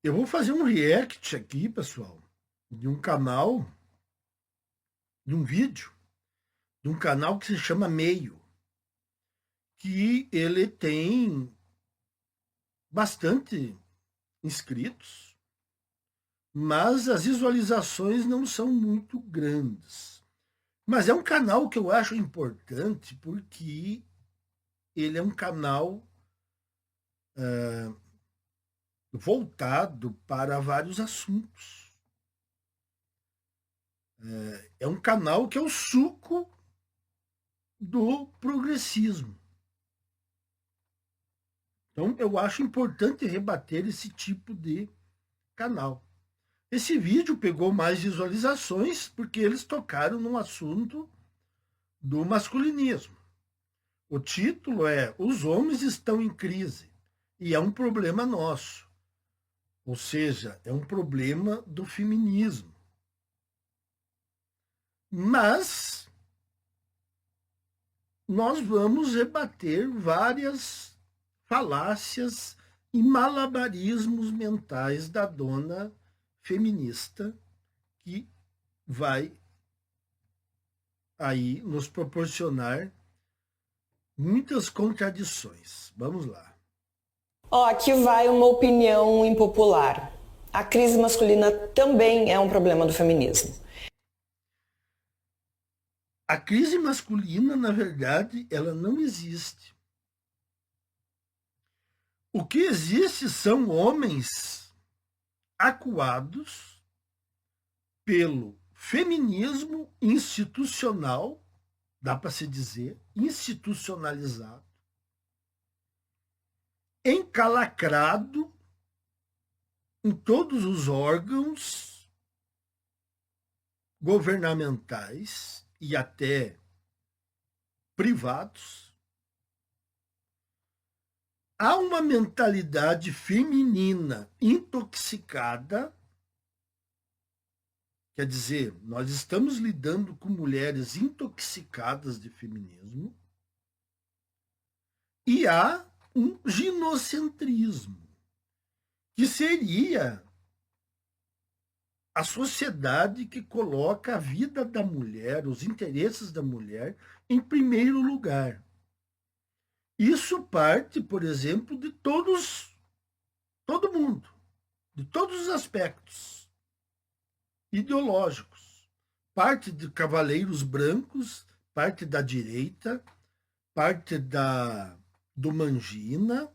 Eu vou fazer um react aqui, pessoal, de um canal, de um vídeo, de um canal que se chama Meio, que ele tem bastante inscritos, mas as visualizações não são muito grandes. Mas é um canal que eu acho importante porque ele é um canal voltado para vários assuntos. É um canal que é o suco do progressismo. Então, eu acho importante rebater esse tipo de canal. Esse vídeo pegou mais visualizações porque eles tocaram num assunto do masculinismo. O título é Os Homens Estão em Crise e é um problema nosso. Ou seja, é um problema do feminismo. Mas nós vamos rebater várias falácias e malabarismos mentais da dona feminista que vai aí nos proporcionar muitas contradições. Vamos lá. Ó, aqui vai uma opinião impopular. A crise masculina também é um problema do feminismo. A crise masculina, na verdade, ela não existe. O que existe são homens acuados pelo feminismo institucional, dá para se dizer, institucionalizado, encalacrado em todos os órgãos governamentais e até privados. Há uma mentalidade feminina intoxicada. Quer dizer, nós estamos lidando com mulheres intoxicadas de feminismo e há um ginocentrismo, que seria a sociedade que coloca a vida da mulher, os interesses da mulher, em primeiro lugar. Isso parte, por exemplo, de todo mundo, de todos os aspectos ideológicos. Parte de cavaleiros brancos, parte da direita, parte do Mangina,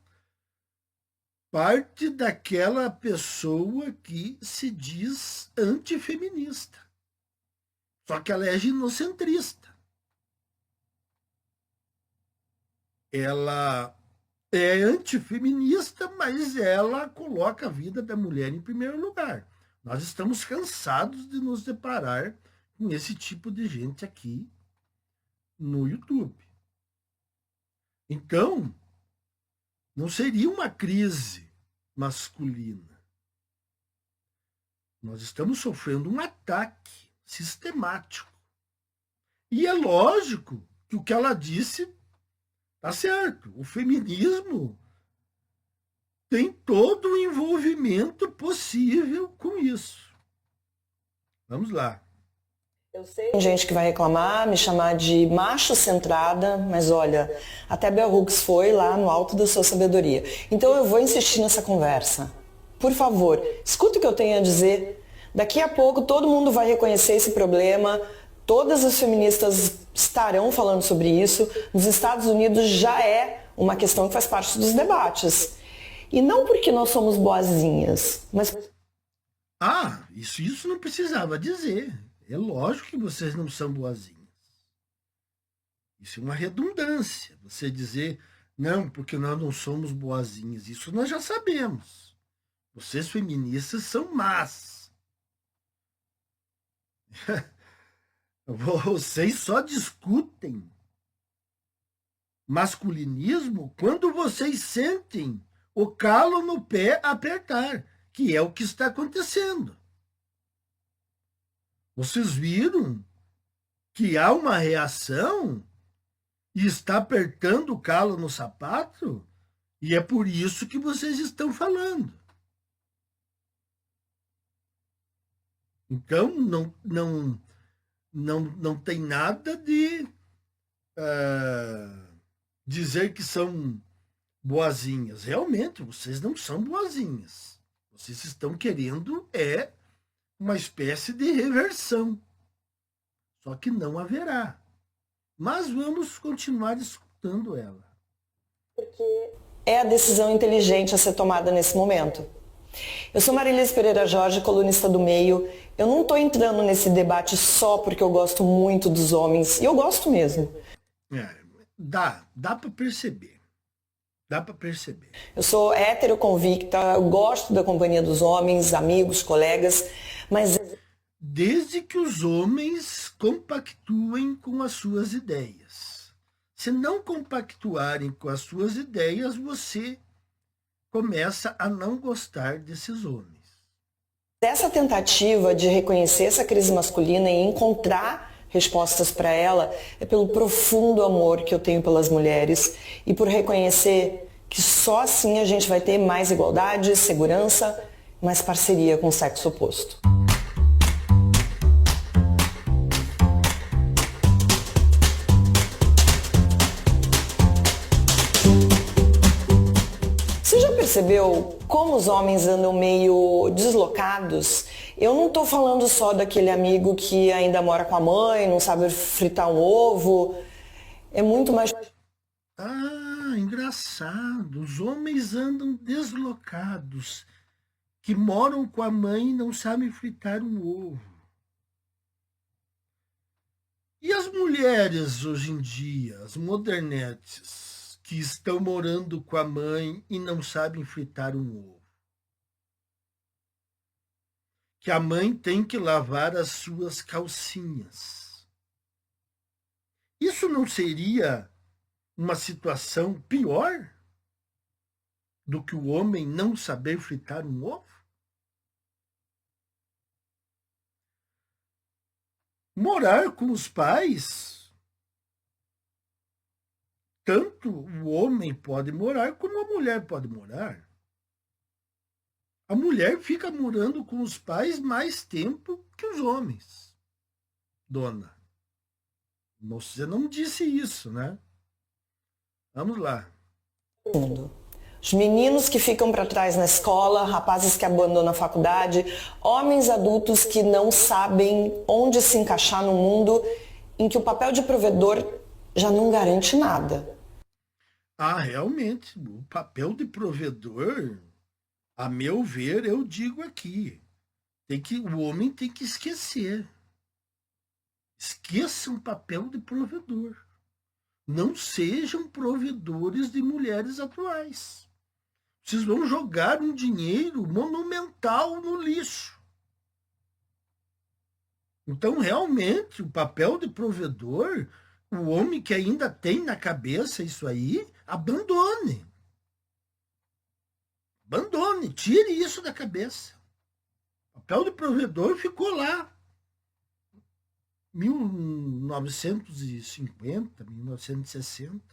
parte daquela pessoa que se diz antifeminista. Só que ela é ginocentrista. Ela é antifeminista, mas ela coloca a vida da mulher em primeiro lugar. Nós estamos cansados de nos deparar com esse tipo de gente aqui no YouTube. Então, não seria uma crise masculina. Nós estamos sofrendo um ataque sistemático. E é lógico que o que ela disse está certo. O feminismo tem todo o envolvimento possível com isso. Vamos lá. Eu sei. Tem gente que vai reclamar, me chamar de macho centrada, mas olha, até Bell Hooks foi lá no alto da sua sabedoria. Então eu vou insistir nessa conversa. Por favor, escuta o que eu tenho a dizer. Daqui a pouco todo mundo vai reconhecer esse problema, todas as feministas estarão falando sobre isso. Nos Estados Unidos já é uma questão que faz parte dos debates. E não porque nós somos boazinhas, mas... Ah, isso não precisava dizer. É lógico que vocês não são boazinhas. Isso é uma redundância. Você dizer, não, porque nós não somos boazinhas. Isso nós já sabemos. Vocês feministas são más. Vocês só discutem masculinismo quando vocês sentem o calo no pé apertar, que é o que está acontecendo. Vocês viram que há uma reação e está apertando o calo no sapato? E é por isso que vocês estão falando. Então, não tem nada de dizer que são boazinhas. Realmente, vocês não são boazinhas. Vocês estão querendo uma espécie de reversão. Só que não haverá. Mas vamos continuar escutando ela. Porque é a decisão inteligente a ser tomada nesse momento. Eu sou Marilise Pereira Jorge, colunista do Meio. Eu não estou entrando nesse debate só porque eu gosto muito dos homens, e eu gosto mesmo. Dá para perceber. Dá para perceber. Eu sou hétero convicta, eu gosto da companhia dos homens, amigos, colegas, mas... Desde que os homens compactuem com as suas ideias. Se não compactuarem com as suas ideias, você começa a não gostar desses homens. Essa tentativa de reconhecer essa crise masculina e encontrar respostas para ela é pelo profundo amor que eu tenho pelas mulheres e por reconhecer que só assim a gente vai ter mais igualdade, segurança, mais parceria com o sexo oposto. Você já percebeu como os homens andam meio deslocados? Eu não estou falando só daquele amigo que ainda mora com a mãe, não sabe fritar um ovo. É muito mais... Engraçado. Os homens andam deslocados, que moram com a mãe e não sabem fritar um ovo. E as mulheres hoje em dia, as modernetes, que estão morando com a mãe e não sabem fritar um ovo? Que a mãe tem que lavar as suas calcinhas. Isso não seria uma situação pior do que o homem não saber fritar um ovo? Morar com os pais, tanto o homem pode morar como a mulher pode morar. A mulher fica morando com os pais mais tempo que os homens. Dona, você não disse isso, né? Vamos lá. Os meninos que ficam para trás na escola, rapazes que abandonam a faculdade, homens adultos que não sabem onde se encaixar no mundo em que o papel de provedor já não garante nada. Realmente, o papel de provedor, a meu ver, eu digo aqui, o homem tem que esquecer. Esqueçam o papel de provedor. Não sejam provedores de mulheres atuais. Vocês vão jogar um dinheiro monumental no lixo. Então, realmente, o papel de provedor, o homem que ainda tem na cabeça isso aí, abandone. Abandone, tire isso da cabeça. O papel de provedor ficou lá. 1950, 1960.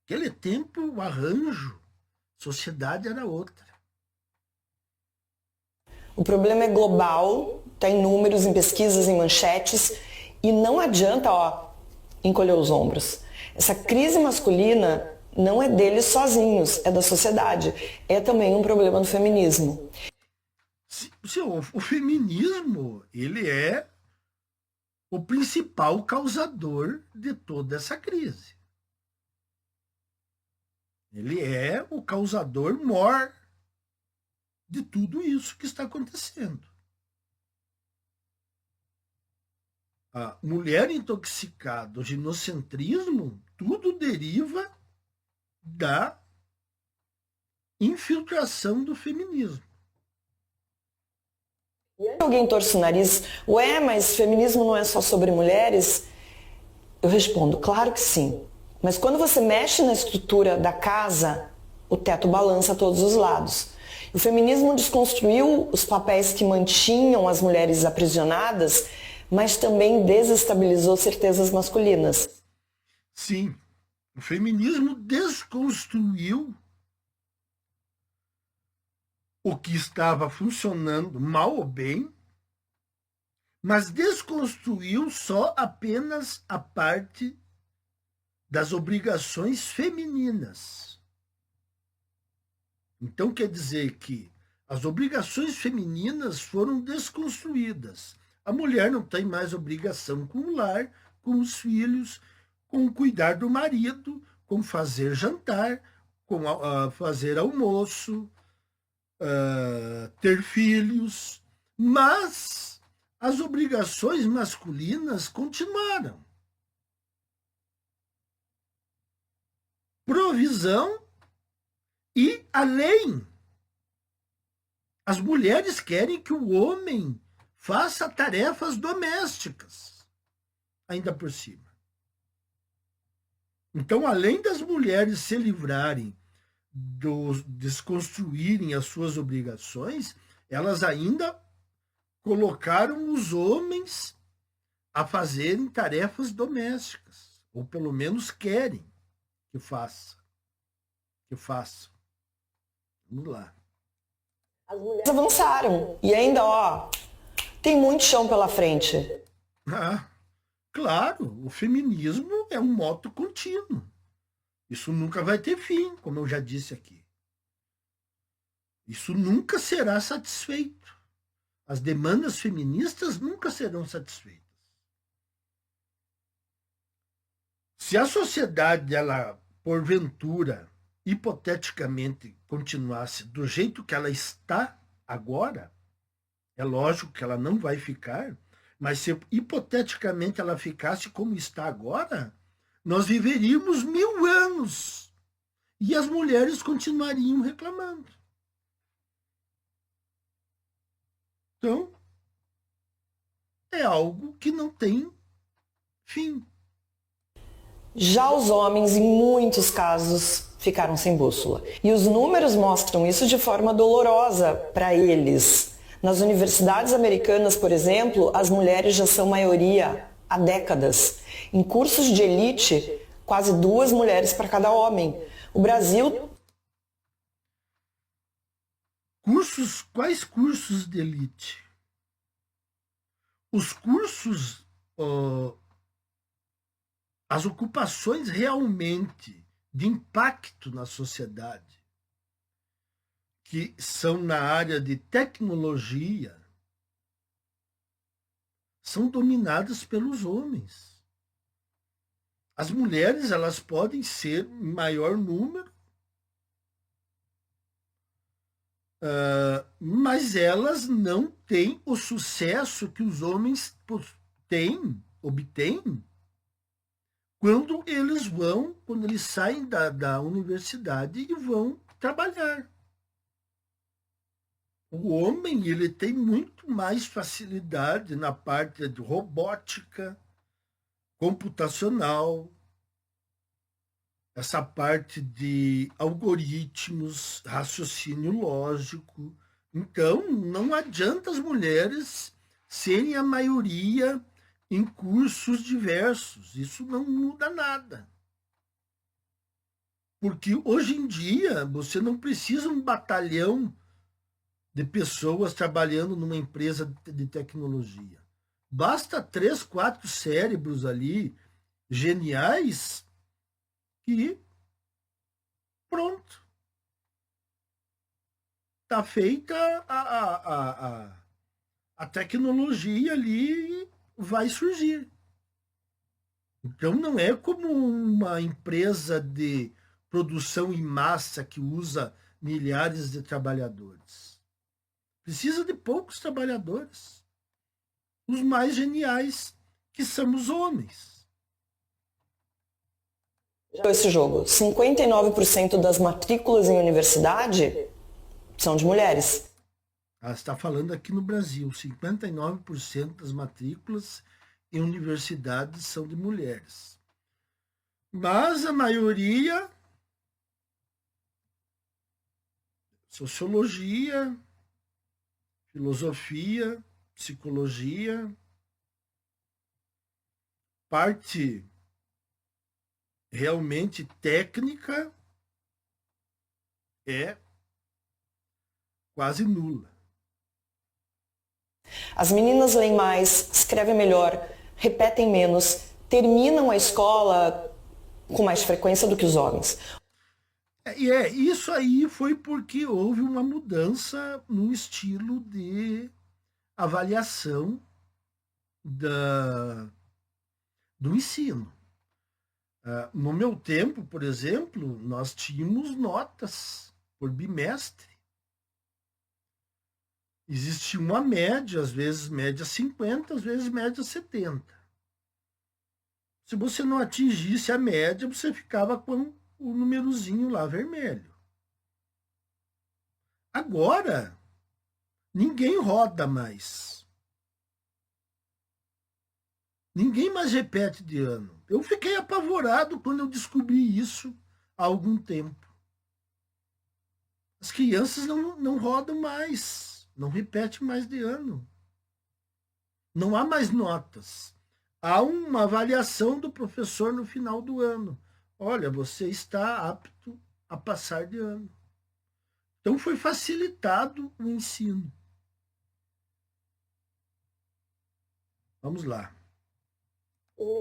Aquele tempo, o arranjo, a sociedade era outra. O problema é global, está em números, em pesquisas, em manchetes, e não adianta, encolher os ombros. Essa crise masculina não é deles sozinhos, é da sociedade. É também um problema do feminismo. O feminismo, ele é o principal causador de toda essa crise. Ele é o causador maior de tudo isso que está acontecendo. A mulher intoxicada, o ginocentrismo, tudo deriva da infiltração do feminismo. Alguém torce o nariz, mas feminismo não é só sobre mulheres? Eu respondo, claro que sim. Mas quando você mexe na estrutura da casa, o teto balança a todos os lados. O feminismo desconstruiu os papéis que mantinham as mulheres aprisionadas, mas também desestabilizou certezas masculinas. Sim, o feminismo desconstruiu o que estava funcionando mal ou bem, mas desconstruiu só apenas a parte das obrigações femininas. Então quer dizer que as obrigações femininas foram desconstruídas. A mulher não tem mais obrigação com o lar, com os filhos, com cuidar do marido, com fazer jantar, com fazer almoço, ter filhos. Mas as obrigações masculinas continuaram. Provisão e além. As mulheres querem que o homem faça tarefas domésticas, ainda por cima. Então, além das mulheres se livrarem, desconstruírem as suas obrigações, elas ainda colocaram os homens a fazerem tarefas domésticas, ou pelo menos querem que façam. Vamos lá. As mulheres avançaram e ainda, tem muito chão pela frente. Claro, o feminismo é um moto contínuo. Isso nunca vai ter fim, como eu já disse aqui. Isso nunca será satisfeito. As demandas feministas nunca serão satisfeitas. Se a sociedade, ela, porventura, hipoteticamente, continuasse do jeito que ela está agora, é lógico que ela não vai ficar, mas se hipoteticamente ela ficasse como está agora, nós viveríamos 1000 anos e as mulheres continuariam reclamando. Então, é algo que não tem fim. Já os homens, em muitos casos, ficaram sem bússola. E os números mostram isso de forma dolorosa para eles. Nas universidades americanas, por exemplo, as mulheres já são maioria há décadas. Em cursos de elite, quase 2 mulheres para cada homem. O Brasil... Quais cursos de elite? Os cursos, as ocupações realmente de impacto na sociedade, que são na área de tecnologia, são dominadas pelos homens. As mulheres, elas podem ser em maior número, mas elas não têm o sucesso que os homens obtêm, quando eles saem da universidade e vão trabalhar. O homem, ele tem muito mais facilidade na parte de robótica, computacional, essa parte de algoritmos, raciocínio lógico. Então, não adianta as mulheres serem a maioria em cursos diversos. Isso não muda nada. Porque hoje em dia você não precisa um batalhão de pessoas trabalhando numa empresa de tecnologia. Basta 3, 4 cérebros ali, geniais, e pronto. Está feita a tecnologia ali, vai surgir. Então não é como uma empresa de produção em massa que usa milhares de trabalhadores. Precisa de poucos trabalhadores. Os mais geniais, que são os homens. Esse jogo, 59% das matrículas em universidade são de mulheres. Ela está falando aqui no Brasil, 59% das matrículas em universidades são de mulheres. Mas a maioria, sociologia, filosofia, psicologia, parte realmente técnica é quase nula. As meninas leem mais, escrevem melhor, repetem menos, terminam a escola com mais frequência do que os homens. Isso aí foi porque houve uma mudança no estilo de avaliação do ensino. No meu tempo, por exemplo, nós tínhamos notas por bimestre. Existia uma média, às vezes média 50, às vezes média 70. Se você não atingisse a média, você ficava com o númerozinho lá vermelho. Agora, ninguém roda mais. Ninguém mais repete de ano. Eu fiquei apavorado quando eu descobri isso há algum tempo. As crianças não rodam mais. Não repete mais de ano. Não há mais notas. Há uma avaliação do professor no final do ano. Olha, você está apto a passar de ano. Então foi facilitado o ensino. Vamos lá.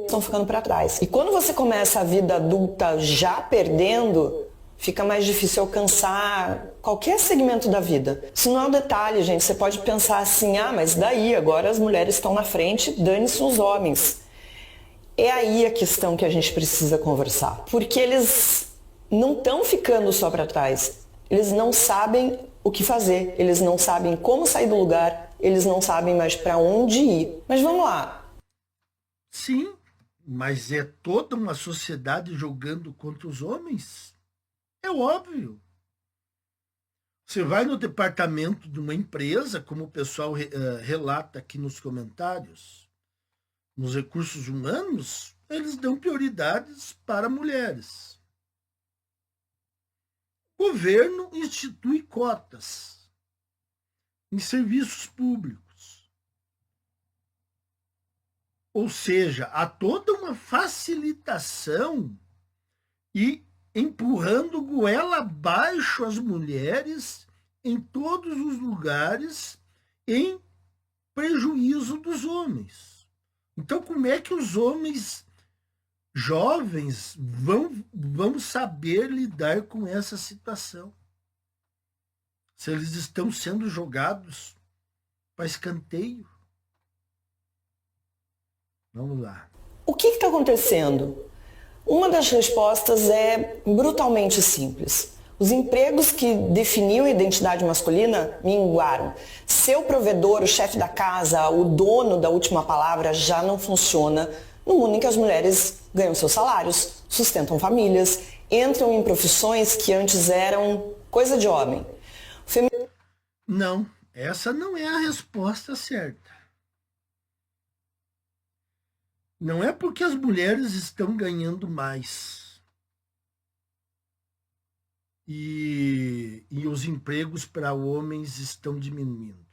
Estão ficando para trás. E quando você começa a vida adulta já perdendo, fica mais difícil alcançar qualquer segmento da vida. Isso não é um detalhe, gente. Você pode pensar assim, mas daí agora as mulheres estão na frente, dane-se os homens. É aí a questão que a gente precisa conversar. Porque eles não estão ficando só para trás. Eles não sabem o que fazer. Eles não sabem como sair do lugar. Eles não sabem mais para onde ir. Mas vamos lá. Sim, mas é toda uma sociedade jogando contra os homens? É óbvio. Você vai no departamento de uma empresa, como o pessoal relata aqui nos comentários, nos recursos humanos, eles dão prioridades para mulheres. O governo institui cotas em serviços públicos. Ou seja, há toda uma facilitação e empurrando goela abaixo as mulheres em todos os lugares em prejuízo dos homens. Então, como é que os homens jovens vão saber lidar com essa situação? Se eles estão sendo jogados para escanteio? Vamos lá. O que está acontecendo? Uma das respostas é brutalmente simples. Os empregos que definiam a identidade masculina minguaram. Ser o provedor, o chefe da casa, o dono da última palavra já não funciona no mundo em que as mulheres ganham seus salários, sustentam famílias, entram em profissões que antes eram coisa de homem. Não, essa não é a resposta certa. Não é porque as mulheres estão ganhando mais e os empregos para homens estão diminuindo.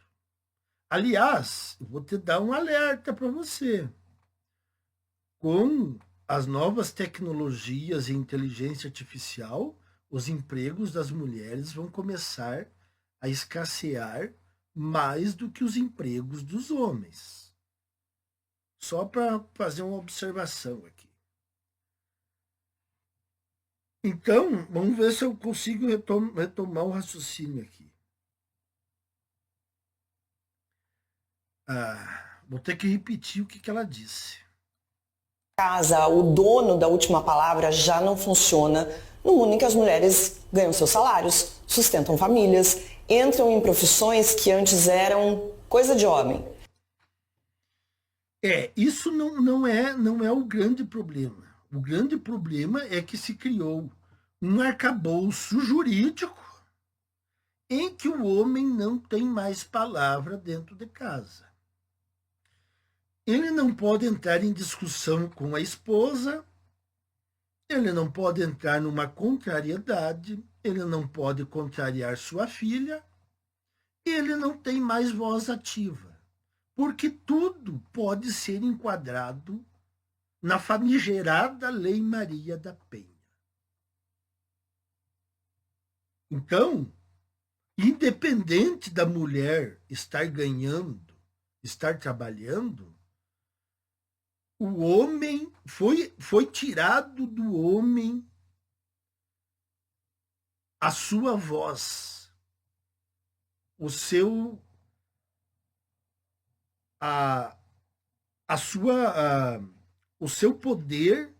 Aliás, eu vou te dar um alerta para você. Com as novas tecnologias e inteligência artificial, os empregos das mulheres vão começar a escassear mais do que os empregos dos homens. Só para fazer uma observação aqui. Então, vamos ver se eu consigo retomar o raciocínio aqui. Vou ter que repetir o que ela disse. Casa, o dono da última palavra já não funciona no mundo em que as mulheres ganham seus salários, sustentam famílias, entram em profissões que antes eram coisa de homem. Isso não é o grande problema. O grande problema é que se criou um arcabouço jurídico em que o homem não tem mais palavra dentro de casa. Ele não pode entrar em discussão com a esposa, ele não pode entrar numa contrariedade, ele não pode contrariar sua filha, ele não tem mais voz ativa. Porque tudo pode ser enquadrado na famigerada Lei Maria da Penha. Então, independente da mulher estar ganhando, estar trabalhando, o homem foi tirado do homem a sua voz, o seu a sua o seu poder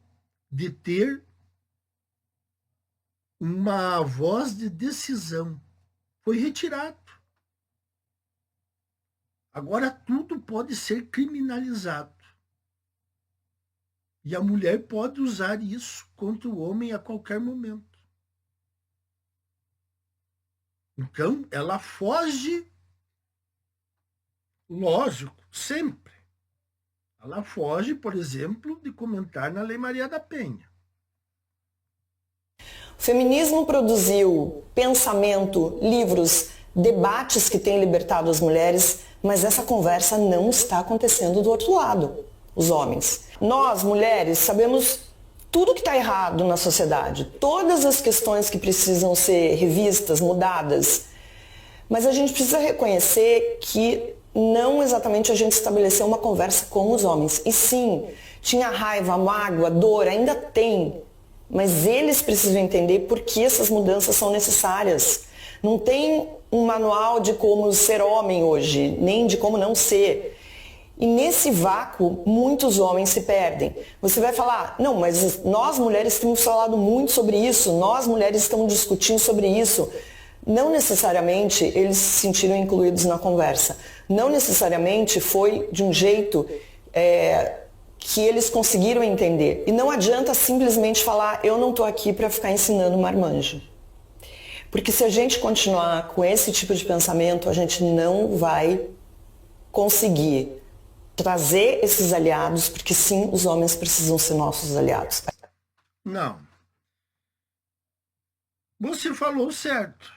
de ter uma voz de decisão foi retirado. Agora tudo pode ser criminalizado. E a mulher pode usar isso contra o homem a qualquer momento. Então, ela foge, lógico, sempre. Ela foge, por exemplo, de comentar na Lei Maria da Penha. O feminismo produziu pensamento, livros, debates que têm libertado as mulheres, mas essa conversa não está acontecendo do outro lado, os homens. Nós, mulheres, sabemos tudo que está errado na sociedade, todas as questões que precisam ser revistas, mudadas, mas a gente precisa reconhecer que não exatamente a gente estabeleceu uma conversa com os homens, e sim, tinha raiva, mágoa, dor, ainda tem, mas eles precisam entender por que essas mudanças são necessárias. Não tem um manual de como ser homem hoje, nem de como não ser. E nesse vácuo, muitos homens se perdem. Você vai falar, não, mas nós mulheres temos falado muito sobre isso, nós mulheres estamos discutindo sobre isso. Não necessariamente eles se sentiram incluídos na conversa. Não necessariamente foi de um jeito que eles conseguiram entender. E não adianta simplesmente falar, eu não estou aqui para ficar ensinando marmanjo. Porque se a gente continuar com esse tipo de pensamento, a gente não vai conseguir trazer esses aliados, porque sim, os homens precisam ser nossos aliados. Não. Você falou certo.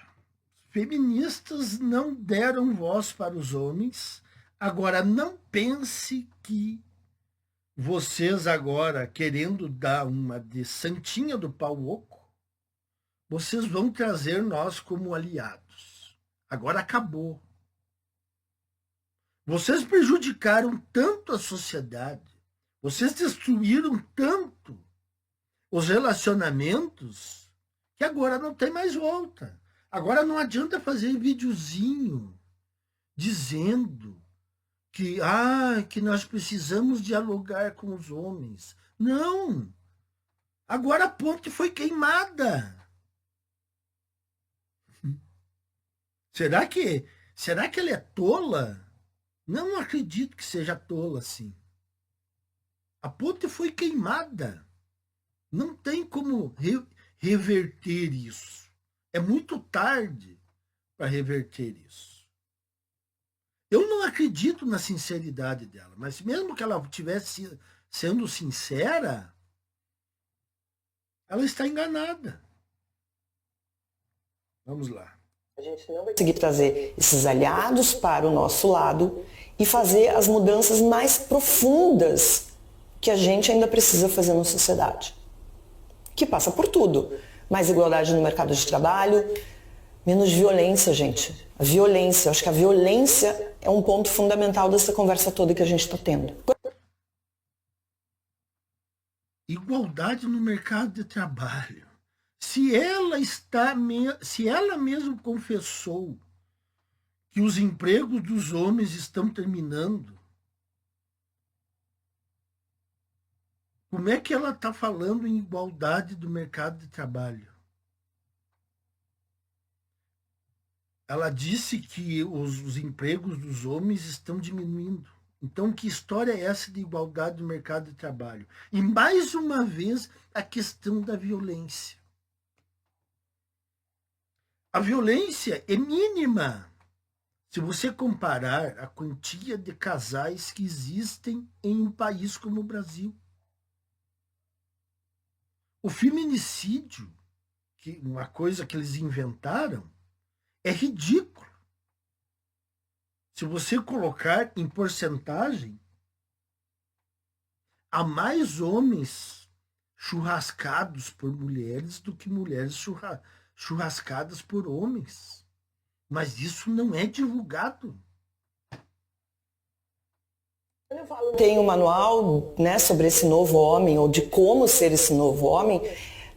Feministas não deram voz para os homens. Agora, não pense que vocês agora, querendo dar uma de santinha do pau oco, vocês vão trazer nós como aliados. Agora acabou. Vocês prejudicaram tanto a sociedade, vocês destruíram tanto os relacionamentos, que agora não tem mais volta. Agora não adianta fazer videozinho dizendo que nós precisamos dialogar com os homens. Não! Agora a ponte foi queimada. Será que ela é tola? Não acredito que seja tola assim. A ponte foi queimada. Não tem como reverter isso. É muito tarde para reverter isso. Eu não acredito na sinceridade dela, mas mesmo que ela estivesse sendo sincera, ela está enganada. Vamos lá. A gente não vai conseguir trazer esses aliados para o nosso lado e fazer as mudanças mais profundas que a gente ainda precisa fazer na sociedade. Que passa por tudo. Mais igualdade no mercado de trabalho, menos violência, gente. A violência, eu acho que a violência é um ponto fundamental dessa conversa toda que a gente está tendo. Igualdade no mercado de trabalho. Se ela mesmo confessou que os empregos dos homens estão terminando, como é que ela está falando em igualdade do mercado de trabalho? Ela disse que os empregos dos homens estão diminuindo. Então, que história é essa de igualdade do mercado de trabalho? E, mais uma vez, a questão da violência. A violência é mínima se você comparar a quantia de casais que existem em um país como o Brasil. O feminicídio, uma coisa que eles inventaram, é ridículo. Se você colocar em porcentagem, há mais homens churrascados por mulheres do que mulheres churrascadas por homens. mas isso não é divulgado. Tem um manual, né, sobre esse novo homem, ou de como ser esse novo homem.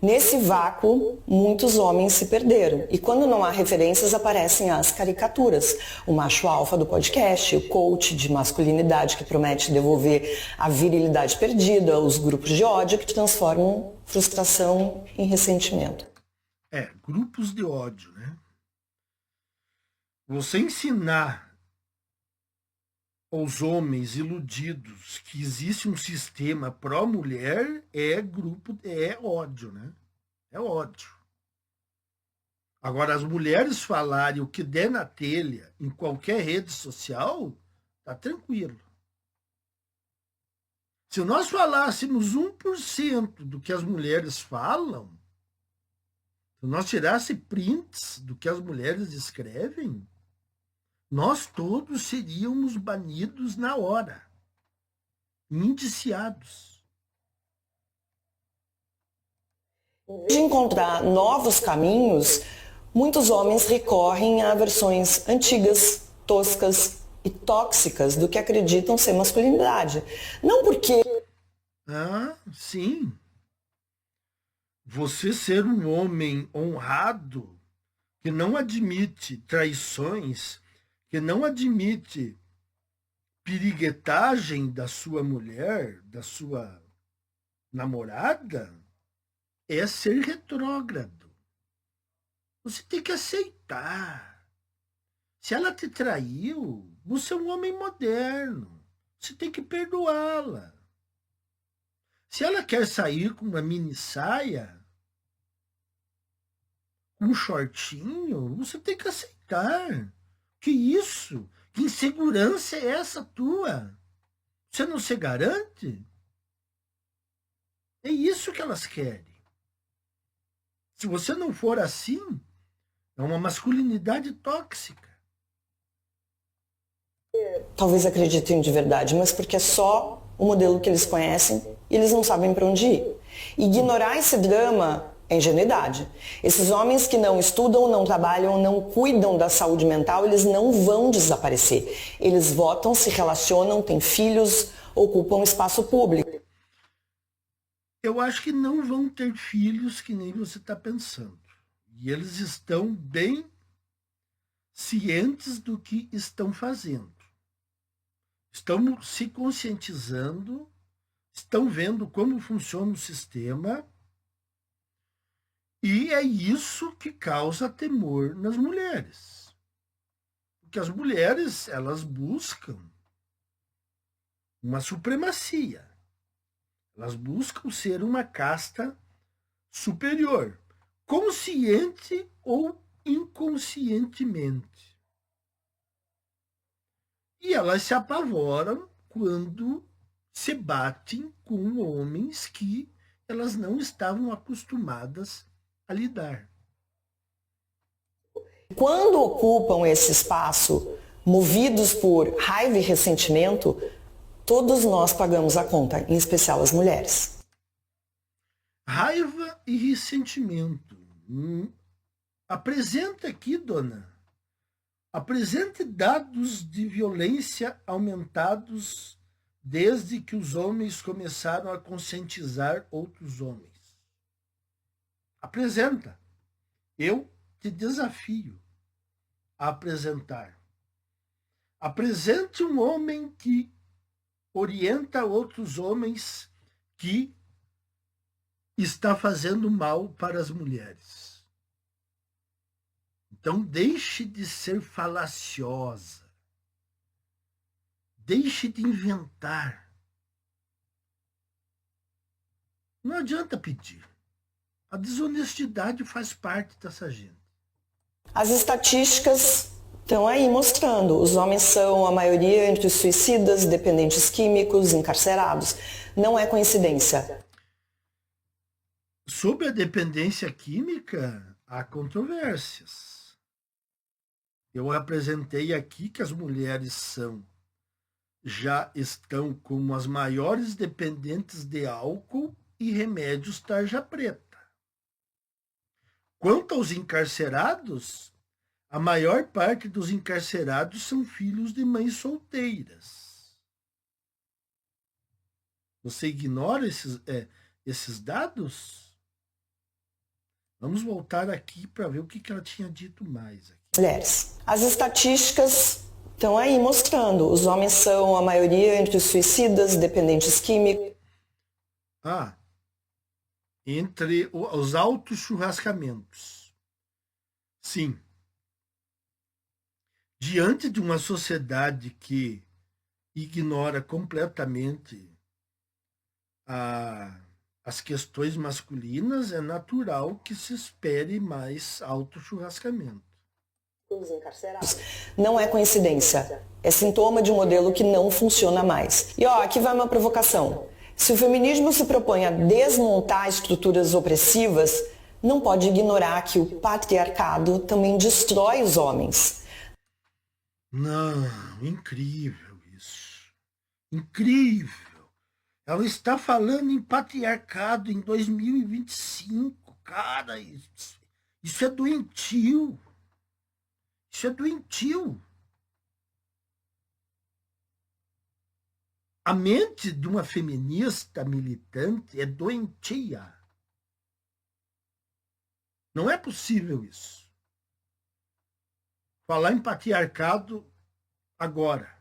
Nesse vácuo, muitos homens se perderam. E quando não há referências, aparecem as caricaturas. O macho alfa do podcast, o coach de masculinidade que promete devolver a virilidade perdida, os grupos de ódio que transformam frustração em ressentimento. Grupos de ódio, né? Você ensinar aos homens iludidos que existe um sistema pró-mulher é ódio, né? É ódio. Agora, as mulheres falarem o que der na telha em qualquer rede social, tá tranquilo. Se nós falássemos 1% do que as mulheres falam, se nós tirássemos prints do que as mulheres escrevem, nós todos seríamos banidos na hora, indiciados. De encontrar novos caminhos, muitos homens recorrem a versões antigas, toscas e tóxicas do que acreditam ser masculinidade. Não porque... Sim. Você ser um homem honrado, que não admite traições, que não admite piriguetagem da sua mulher, da sua namorada, é ser retrógrado. Você tem que aceitar. Se ela te traiu, você é um homem moderno. Você tem que perdoá-la. Se ela quer sair com uma mini saia, um shortinho, você tem que aceitar. Que isso? Que insegurança é essa tua? Você não se garante? É isso que elas querem. Se você não for assim, é uma masculinidade tóxica. Talvez acreditem de verdade, mas porque é só o modelo que eles conhecem e eles não sabem para onde ir. Ignorar esse drama é ingenuidade. Esses homens que não estudam, não trabalham, não cuidam da saúde mental, eles não vão desaparecer. Eles votam, se relacionam, têm filhos, ocupam espaço público. Eu acho que não vão ter filhos que nem você está pensando. E eles estão bem cientes do que estão fazendo. Estão se conscientizando, estão vendo como funciona o sistema. E é isso que causa temor nas mulheres. Porque as mulheres, elas buscam uma supremacia. Elas buscam ser uma casta superior, consciente ou inconscientemente. E elas se apavoram quando se batem com homens que elas não estavam acostumadas a lidar. Quando ocupam esse espaço, movidos por raiva e ressentimento, todos nós pagamos a conta, em especial as mulheres. Raiva e ressentimento. Apresenta aqui, dona. Apresente dados de violência aumentados desde que os homens começaram a conscientizar outros homens. Apresenta. Eu te desafio a apresentar. Apresente um homem que orienta outros homens que está fazendo mal para as mulheres. Então, deixe de ser falaciosa. Deixe de inventar. Não adianta pedir. A desonestidade faz parte dessa gente. As estatísticas estão aí mostrando. Os homens são a maioria entre os suicidas, dependentes químicos, encarcerados. Não é coincidência. Sobre a dependência química, há controvérsias. Eu apresentei aqui que as mulheres já estão como as maiores dependentes de álcool e remédios tarja preta. Quanto aos encarcerados, A maior parte dos encarcerados são filhos de mães solteiras. Você ignora esses dados? Vamos voltar aqui para ver o que ela tinha dito mais. Aqui. Mulheres. As estatísticas estão aí mostrando. Os homens são a maioria entre os suicidas, dependentes químicos. Entre os altos churrascamentos. Sim. Diante de uma sociedade que ignora completamente as questões masculinas, é natural que se espere mais alto churrascamento. Não é coincidência. É sintoma de um modelo que não funciona mais. E aqui vai uma provocação. Se o feminismo se propõe a desmontar estruturas opressivas, não pode ignorar que o patriarcado também destrói os homens. Não, incrível isso. Incrível. Ela está falando em patriarcado em 2025. Cara, isso é doentio. Isso é doentio. A mente de uma feminista militante é doentia. Não é possível isso. Falar em patriarcado agora.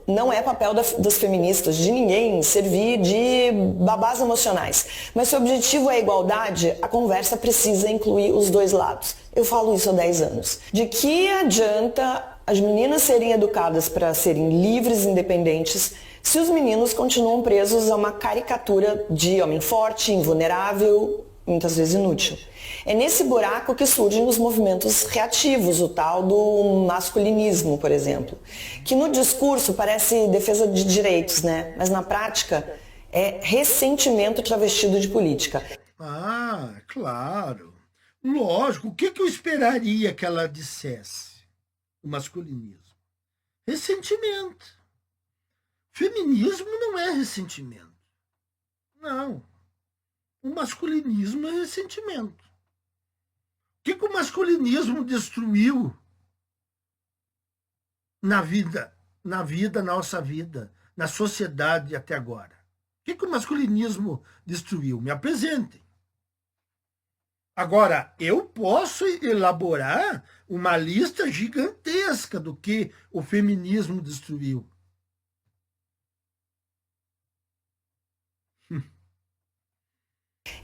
Não é papel das feministas, de ninguém, servir de babás emocionais. Mas se o objetivo é a igualdade, a conversa precisa incluir os dois lados. Eu falo isso há 10 anos. De que adianta as meninas serem educadas para serem livres e independentes se os meninos continuam presos a uma caricatura de homem forte, invulnerável, muitas vezes inútil? É nesse buraco que surgem os movimentos reativos, o tal do masculinismo, por exemplo, que no discurso parece defesa de direitos, né? Mas na prática é ressentimento travestido de política. Claro. Lógico. O que eu esperaria que ela dissesse? O masculinismo. Ressentimento. Feminismo não é ressentimento. Não. O masculinismo é ressentimento. O que o masculinismo destruiu na nossa vida, na sociedade até agora? O que o masculinismo destruiu? Me apresentem. Agora, eu posso elaborar uma lista gigantesca do que o feminismo destruiu.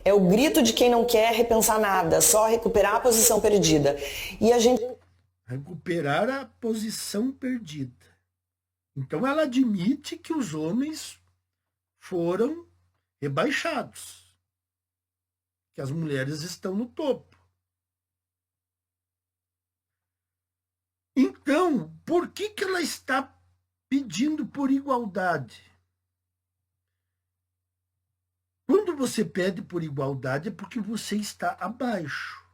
É o grito de quem não quer repensar nada, só recuperar a posição perdida. E a gente... Recuperar a posição perdida. Então ela admite que os homens foram rebaixados. Que as mulheres estão no topo. Então, por que ela está pedindo por igualdade? Quando você pede por igualdade é porque você está abaixo.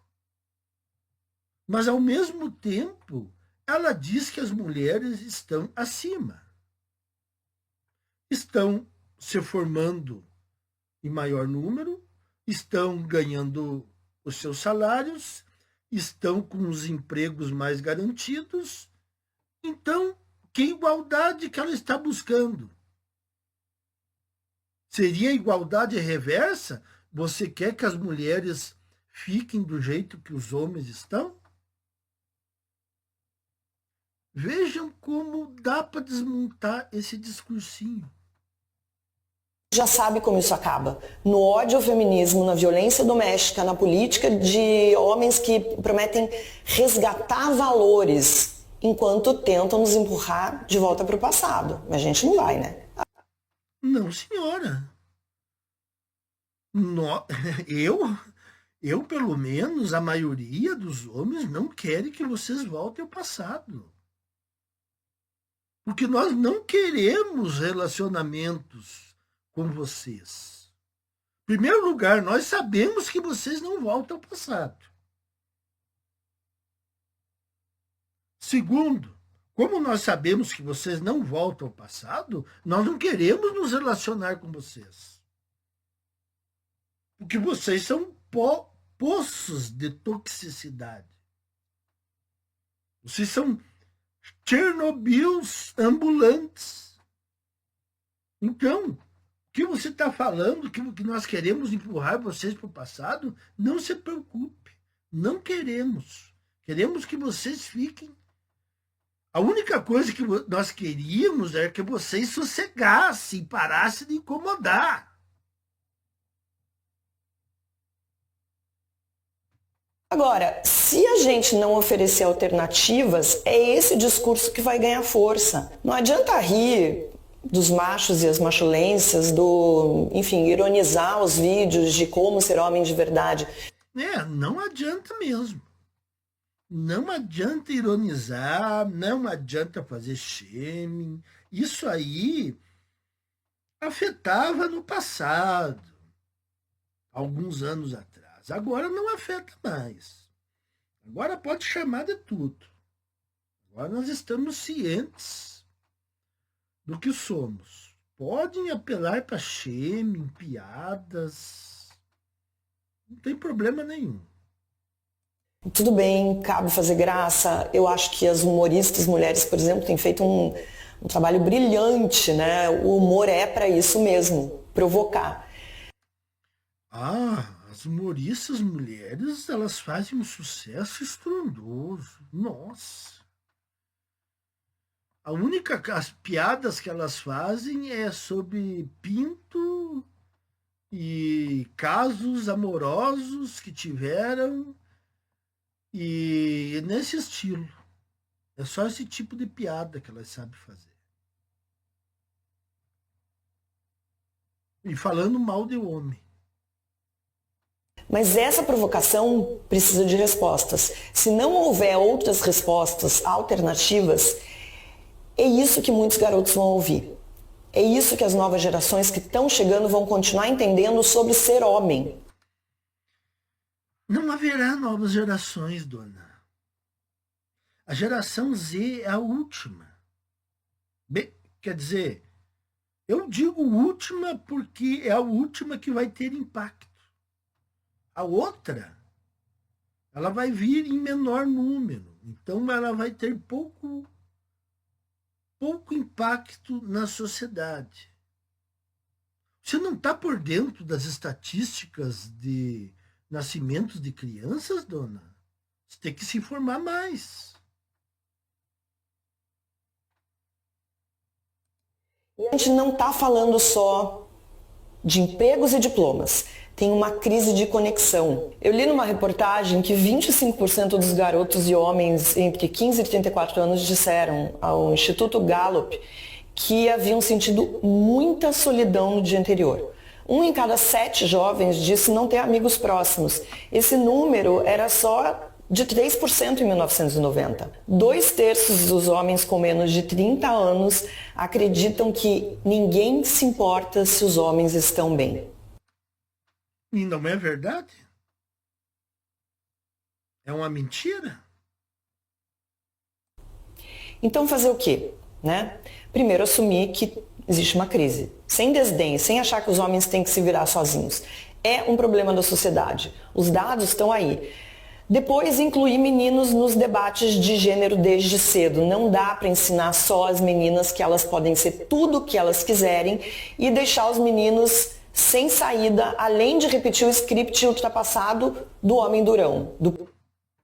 Mas, ao mesmo tempo, ela diz que as mulheres estão acima. Estão se formando em maior número, estão ganhando os seus salários, estão com os empregos mais garantidos. Então, que igualdade que ela está buscando? Seria a igualdade reversa? Você quer que as mulheres fiquem do jeito que os homens estão? Vejam como dá para desmontar esse discursinho. Já sabe como isso acaba. No ódio ao feminismo, na violência doméstica, na política de homens que prometem resgatar valores enquanto tentam nos empurrar de volta para o passado. Mas a gente não vai, né? Não, senhora. Eu, pelo menos, a maioria dos homens não querem que vocês voltem ao passado. Porque nós não queremos relacionamentos com vocês. Em primeiro lugar, nós sabemos que vocês não voltam ao passado. Segundo, como nós sabemos que vocês não voltam ao passado, nós não queremos nos relacionar com vocês. Porque vocês são pó poços de toxicidade. Vocês são Chernobyls ambulantes. Então, o que você está falando, que nós queremos empurrar vocês para o passado, não se preocupe. Não queremos. Queremos que vocês fiquem. A única coisa que nós queríamos era que vocês sossegassem, parassem de incomodar. Agora, se a gente não oferecer alternativas, é esse discurso que vai ganhar força. Não adianta rir dos machos e as machulências, enfim, ironizar os vídeos de como ser homem de verdade. Não adianta mesmo. Não adianta ironizar, não adianta fazer shaming. Isso aí afetava no passado, alguns anos atrás. Agora não afeta mais. Agora pode chamar de tudo. Agora nós estamos cientes do que somos. Podem apelar para shaming, piadas. Não tem problema nenhum. Tudo bem, cabe fazer graça. Eu acho que as humoristas mulheres, por exemplo, têm feito um trabalho brilhante, né? O humor é para isso mesmo, provocar. As humoristas mulheres, elas fazem um sucesso estrondoso. Nossa! As piadas que elas fazem é sobre pinto e casos amorosos que tiveram e nesse estilo. É só esse tipo de piada que elas sabem fazer. E falando mal de homem. Mas essa provocação precisa de respostas. Se não houver outras respostas alternativas, é isso que muitos garotos vão ouvir. É isso que as novas gerações que estão chegando vão continuar entendendo sobre ser homem. Não haverá novas gerações, dona. A geração Z é a última. Bem, quer dizer, eu digo última porque é a última que vai ter impacto. A outra, ela vai vir em menor número. Então, ela vai ter pouco impacto na sociedade. Você não está por dentro das estatísticas de nascimentos de crianças, dona? Você tem que se informar mais. A gente não está falando só de empregos e diplomas. Tem uma crise de conexão. Eu li numa reportagem que 25% dos garotos e homens entre 15 e 34 anos disseram ao Instituto Gallup que haviam sentido muita solidão no dia anterior. 1 em cada 7 jovens disse não ter amigos próximos. Esse número era só de 3% em 1990. 2/3 dos homens com menos de 30 anos acreditam que ninguém se importa se os homens estão bem. E não é verdade? É uma mentira? Então fazer o quê? Né? Primeiro assumir que existe uma crise. Sem desdém, sem achar que os homens têm que se virar sozinhos. É um problema da sociedade. Os dados estão aí. Depois, incluir meninos nos debates de gênero desde cedo. Não dá para ensinar só as meninas que elas podem ser tudo o que elas quiserem e deixar os meninos sem saída, além de repetir o script ultrapassado do homem durão.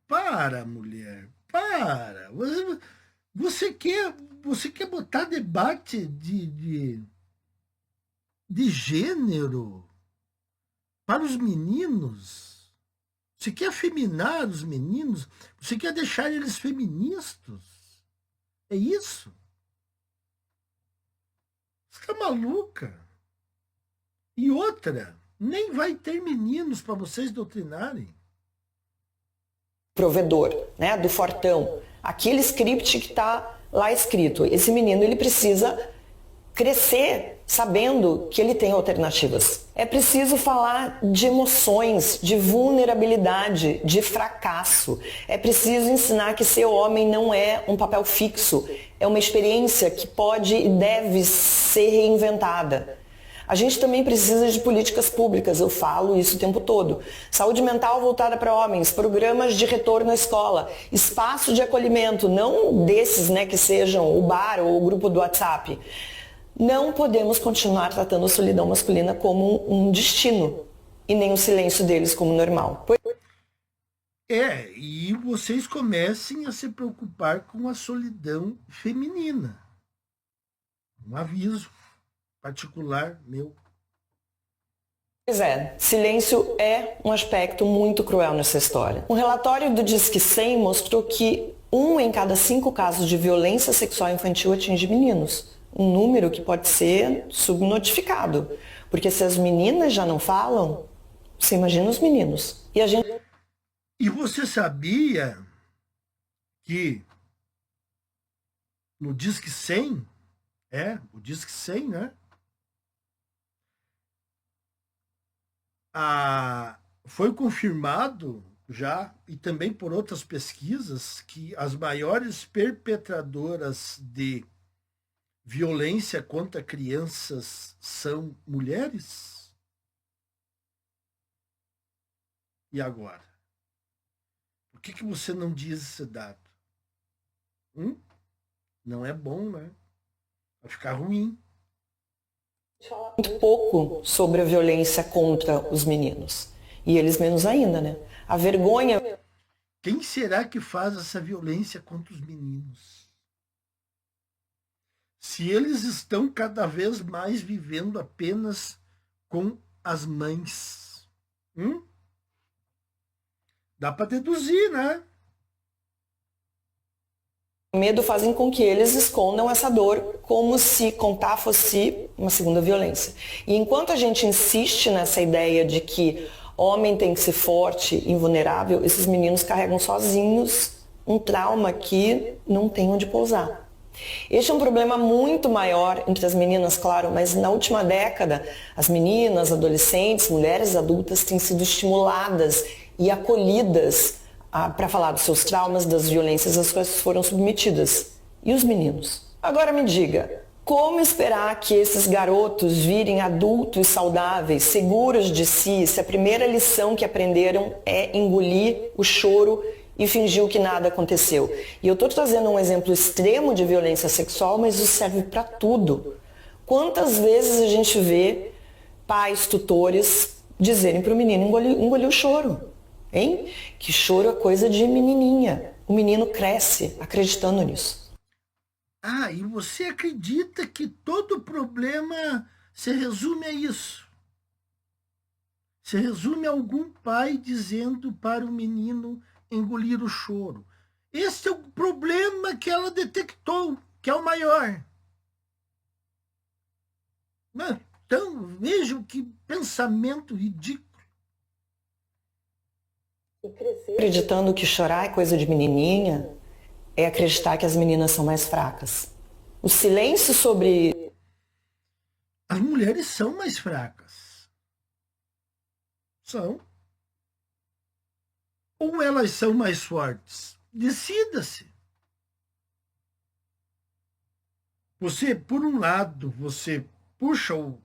Para, mulher, para. Você quer botar debate de gênero para os meninos? Você quer afeminar os meninos? Você quer deixar eles feministas? É isso? Você tá maluca? E outra, nem vai ter meninos para vocês doutrinarem. Provedor, né, do fortão. Aquele script que está lá escrito. Esse menino, ele precisa crescer sabendo que ele tem alternativas. É preciso falar de emoções, de vulnerabilidade, de fracasso. É preciso ensinar que ser homem não é um papel fixo. É uma experiência que pode e deve ser reinventada. A gente também precisa de políticas públicas, eu falo isso o tempo todo. Saúde mental voltada para homens, programas de retorno à escola, espaço de acolhimento, não desses, né, que sejam o bar ou o grupo do WhatsApp. Não podemos continuar tratando a solidão masculina como um destino e nem o silêncio deles como normal. E vocês comecem a se preocupar com a solidão feminina. Um aviso particular meu. Pois é, silêncio é um aspecto muito cruel nessa história. Um relatório do Disque 100 mostrou que 1 em cada 5 casos de violência sexual infantil atinge meninos. Um número que pode ser subnotificado. Porque se as meninas já não falam, você imagina os meninos. E você sabia que no Disque 100, o Disque 100, né? Foi confirmado já, e também por outras pesquisas, que as maiores perpetradoras de violência contra crianças são mulheres? E agora? Por que você não diz esse dado? Não é bom, né? Vai ficar ruim. Muito pouco sobre a violência contra os meninos. E eles menos ainda, né? A vergonha... Quem será que faz essa violência contra os meninos? Se eles estão cada vez mais vivendo apenas com as mães. Dá para deduzir, né? O medo fazem com que eles escondam essa dor como se contar fosse uma segunda violência. E enquanto a gente insiste nessa ideia de que homem tem que ser forte e invulnerável, esses meninos carregam sozinhos um trauma que não tem onde pousar. Este é um problema muito maior entre as meninas, claro, mas na última década, as meninas, adolescentes, mulheres adultas têm sido estimuladas e acolhidas para falar dos seus traumas, das violências às quais foram submetidas. E os meninos? Agora me diga, como esperar que esses garotos virem adultos saudáveis, seguros de si, se a primeira lição que aprenderam é engolir o choro e fingir que nada aconteceu? E eu estou trazendo um exemplo extremo de violência sexual, mas isso serve para tudo. Quantas vezes a gente vê pais, tutores, dizerem para o menino engolir o choro? Hein? Que choro é coisa de menininha. O menino cresce acreditando nisso. E você acredita que todo problema se resume a isso? Se resume a algum pai dizendo para o menino engolir o choro. Esse é o problema que ela detectou, que é o maior. Então, vejam que pensamento ridículo. Acreditando que chorar é coisa de menininha é acreditar que as meninas são mais fracas. O silêncio sobre... As mulheres são mais fracas. São. Ou elas são mais fortes? Decida-se. Você, por um lado, você puxa o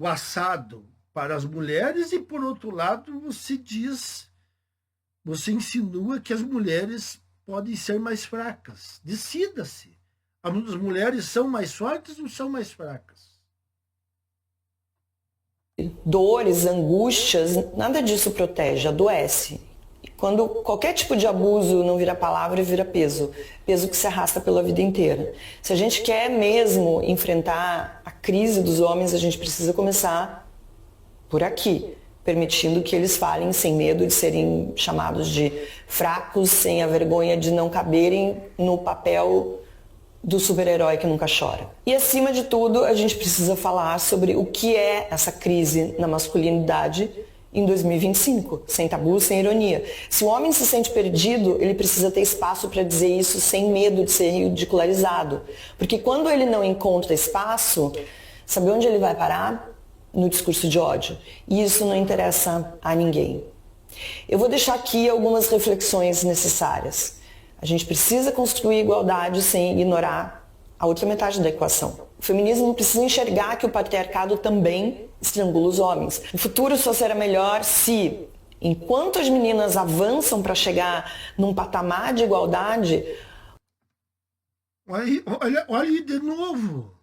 assado para as mulheres e, por outro lado, você insinua que as mulheres podem ser mais fracas. Decida-se. As mulheres são mais fortes ou são mais fracas? Dores, angústias, nada disso protege, adoece. Quando qualquer tipo de abuso não vira palavra, vira peso. Peso que se arrasta pela vida inteira. Se a gente quer mesmo enfrentar a crise dos homens, a gente precisa começar por aqui, permitindo que eles falem sem medo de serem chamados de fracos, sem a vergonha de não caberem no papel do super-herói que nunca chora. E acima de tudo, a gente precisa falar sobre o que é essa crise na masculinidade em 2025, sem tabu, sem ironia. Se o homem se sente perdido, ele precisa ter espaço para dizer isso sem medo de ser ridicularizado. Porque quando ele não encontra espaço, sabe onde ele vai parar? No discurso de ódio. E isso não interessa a ninguém. Eu vou deixar aqui algumas reflexões necessárias. A gente precisa construir igualdade sem ignorar a outra metade da equação. O feminismo precisa enxergar que o patriarcado também estrangula os homens. O futuro só será melhor se, enquanto as meninas avançam para chegar num patamar de igualdade... Olha aí de novo.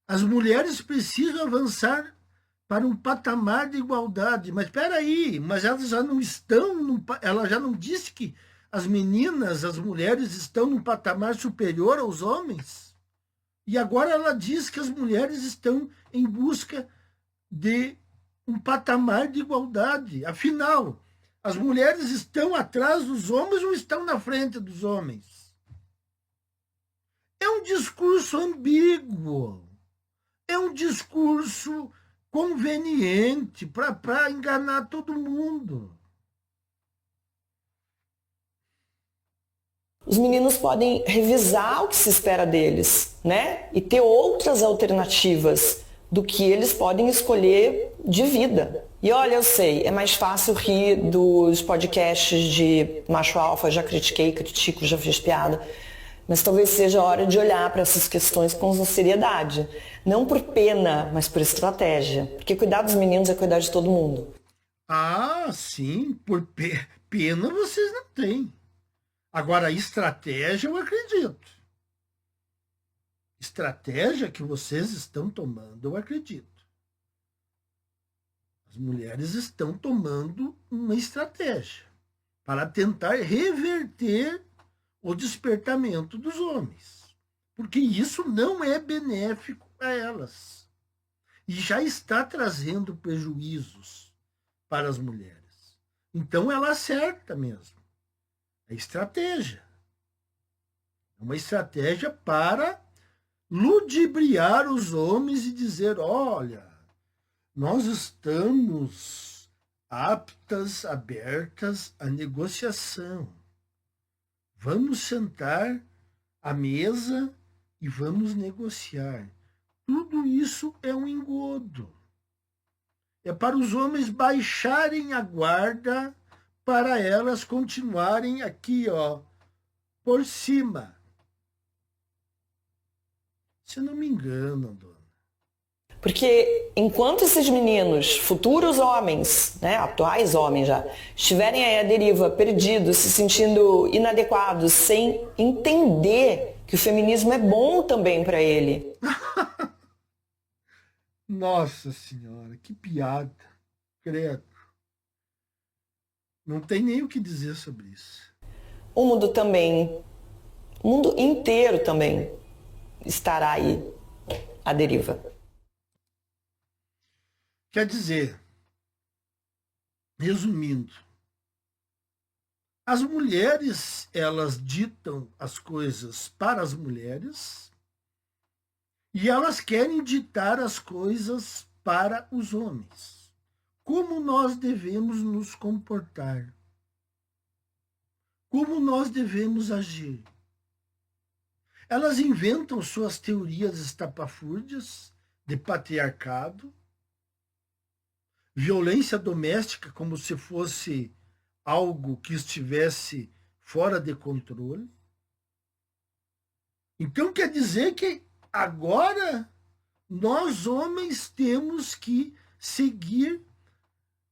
As mulheres precisam avançar para um patamar de igualdade. Mas espera aí, mas elas já não estão... Ela já não disse que as meninas, as mulheres estão num patamar superior aos homens? E agora ela diz que as mulheres estão em busca de um patamar de igualdade. Afinal, as mulheres estão atrás dos homens ou estão na frente dos homens? É um discurso ambíguo. É um discurso conveniente para enganar todo mundo. Os meninos podem revisar o que se espera deles, né? E ter outras alternativas do que eles podem escolher de vida. E olha, eu sei, é mais fácil rir dos podcasts de macho alfa, já critiquei, critico, já fiz piada. Mas talvez seja a hora de olhar para essas questões com seriedade. Não por pena, mas por estratégia. Porque cuidar dos meninos é cuidar de todo mundo. Ah, sim, por pena vocês não têm. Agora, estratégia eu acredito. Estratégia que vocês estão tomando, eu acredito. As mulheres estão tomando uma estratégia para tentar reverter o despertamento dos homens. Porque isso não é benéfico a elas. E já está trazendo prejuízos para as mulheres. Então ela acerta mesmo. É estratégia. É uma estratégia para ludibriar os homens e dizer, olha, nós estamos aptas, abertas à negociação. Vamos sentar à mesa e vamos negociar. Tudo isso é um engodo. É para os homens baixarem a guarda, para elas continuarem aqui, ó, por cima. Se não me engano, dona. Porque enquanto esses meninos, futuros homens, né, atuais homens já, estiverem aí à deriva, perdidos, se sentindo inadequados, sem entender que o feminismo é bom também para ele. Nossa Senhora, que piada. Credo. Não tem nem o que dizer sobre isso. O mundo também, o mundo inteiro também estará aí à deriva. Quer dizer, resumindo, as mulheres, elas ditam as coisas para as mulheres e elas querem ditar as coisas para os homens. Como nós devemos nos comportar? Como nós devemos agir? Elas inventam suas teorias estapafúrdias de patriarcado, violência doméstica como se fosse algo que estivesse fora de controle. Então quer dizer que agora nós homens temos que seguir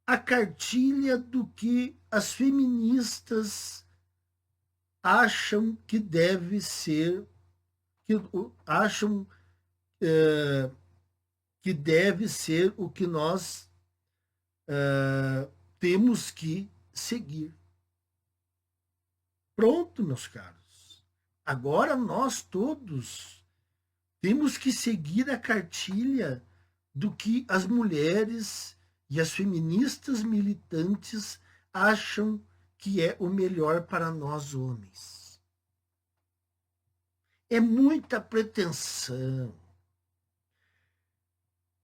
a cartilha do que as feministas acham que deve ser, que acham que deve ser o que nós temos que seguir. Pronto, meus caros. Agora nós todos temos que seguir a cartilha do que as mulheres e as feministas militantes acham que é o melhor para nós homens. É muita pretensão.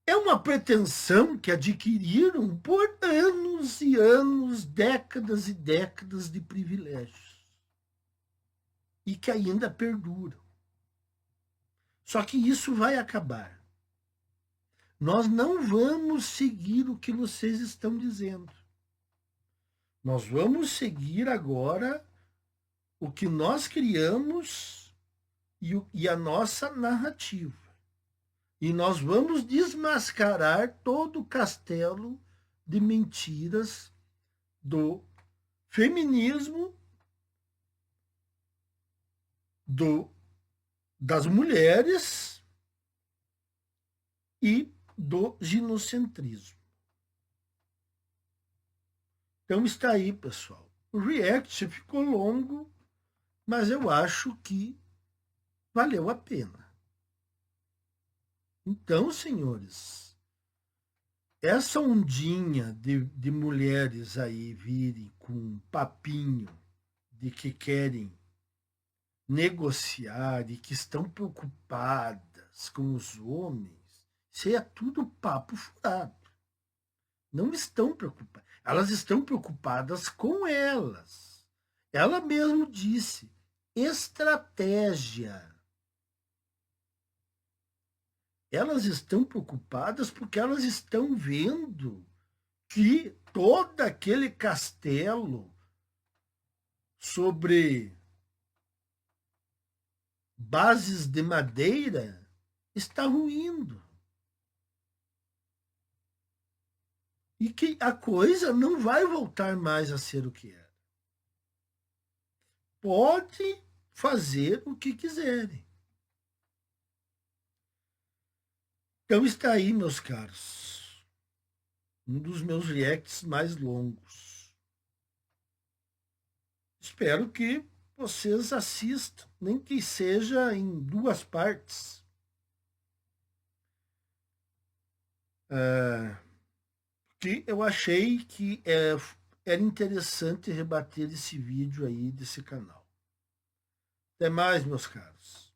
É uma pretensão que adquiriram por anos e anos, décadas e décadas de privilégios. E que ainda perduram. Só que isso vai acabar. Nós não vamos seguir o que vocês estão dizendo. Nós vamos seguir agora o que nós criamos e a nossa narrativa. E nós vamos desmascarar todo o castelo de mentiras do feminismo, das mulheres e do ginocentrismo. Então está aí, pessoal. O react ficou longo, mas eu acho que valeu a pena. Então, senhores, essa ondinha de mulheres aí virem com um papinho de que querem negociar e que estão preocupadas com os homens, isso é tudo papo furado. Não estão preocupadas. Elas estão preocupadas com elas. Ela mesmo disse, estratégia. Elas estão preocupadas porque elas estão vendo que todo aquele castelo sobre bases de madeira está ruindo. E que a coisa não vai voltar mais a ser o que era. Pode fazer o que quiserem. Então está aí, meus caros, um dos meus reacts mais longos. Espero que vocês assistam, nem que seja em 2 partes. Que eu achei que era interessante rebater esse vídeo aí desse canal. Até mais, meus caros.